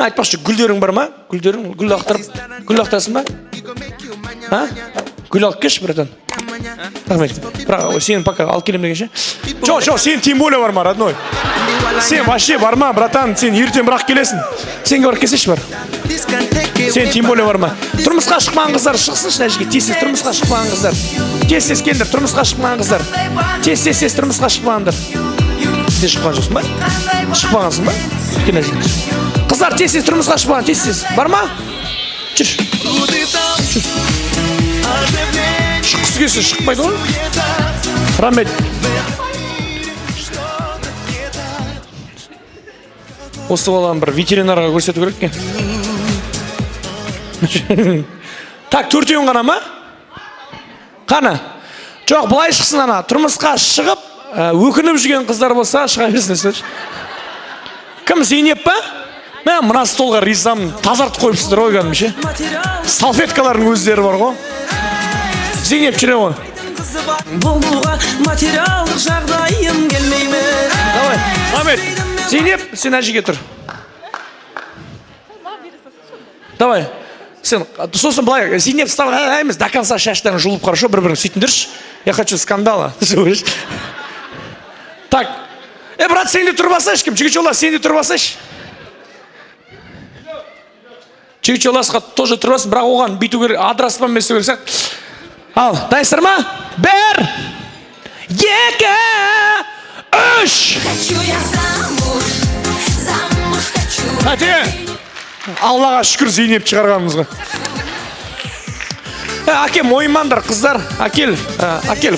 Айтпақшы, гүлдерің бар ма? Гүлдерің, гүл ақтарсың ба? Гүл алып кеш, братан. Рахмет. Бірақ сен пока алып келем дегенше. Жоқ, сен тем более бар ма, родной? Сен вообще бар ма, братан? Сен ертең бірақ келесің. Сенге барып келсеші бар. Сен тем более бар ма? Тұрмысқа шықпаған қыздар шықсыншы нәжіге. Тез тұрмысқа шықпаған қыздар. Тез келдір, тұрмысқа шықпаған қыздар. Тез тұрмысқа шықпағандар. Сен шықпаған жоқсың ба? Шықпағансың ба? Кел нәжіге. Қыздар тез тұрмысқа шықпаған, тез. Бар ма? Жүр. Шыққысы келсе шықпайды ғой. Рахмет. Осы баланы бір ветеринарға көрсету керек ке. Так, төртеуін ғана ма? Қана? Жоқ, былай шықсын ана. Тұрмысқа шығып, өкініп жүрген қыздар болса, шыға берсін. Кім, Зейнеп па? Мен мына столға ризамын. Тазартып қойыпсыздар ғой кәдімгі ше. Салфеткалардың өздері бар ғой. Зейнеп жүре ғой. Болуға материалдық жағдайым келмейме. Давай, Мамет. Зейнеп, сен әжеге тұр. Давай. Сен, сосын былай, Зейнеп вставай емес, до конца шаштарын жұлып хорошо, бір-бірін сөйтіндірші. Я хочу скандала. Так. Брат, сен де тұрбасаш кім? Жігіт жолас, сен де тұрбасаш. Жігіт жоласқа тоже тұрбасын, бірақ оған бүйту керек, адыраспан месу керек. Ал, дайсыр ма? Бір, екі, үш. Әте, Аллаға шүкір Зейнеп шығарғанымызға. Әкел, мойымандар, қыздар. Әкел,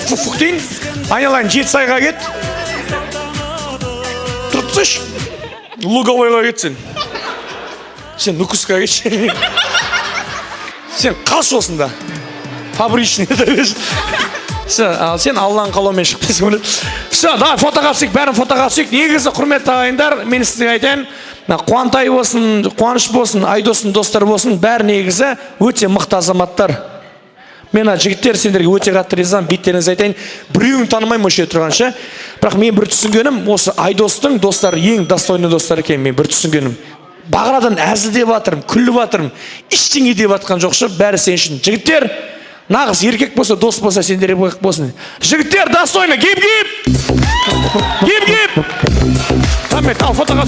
фук дейін. Айналайын, Жетісайға кет. Тұртсыш. Луговойға кетсен. Сен Нукусқа кетші. Сен қаш осында. Фабричный. Сен Алланың қалауымен шықтың. Давай фотоға түсейік, бәрін фотоға түсейік. Негізі құрметті ағайындар, мен сізге айтайын. Қуантай болсын, Қуаныш болсын, Айдостың достар болсын, бәрі негізі өте мықты азаматтар. Мен жігіттер сендерге өте қатты ризамын, беттеріңізді айтайын. Біреуін танымаймын өше тұрғанша. Бірақ мен бір түсінгенім, осы Айдостың достары ең достойны достар екен, мен бір түсінгенім. Бағарадан әзілдеп жатырмын, күліп жатырмын, ештеңе деп жатқан жоқшы, бәрі сен үшін. Жігіттер, нағыз еркек болса, дос болса, сендер еркек болсын. Жігіттер, достойны, кеп! Рахмет, ал фотоға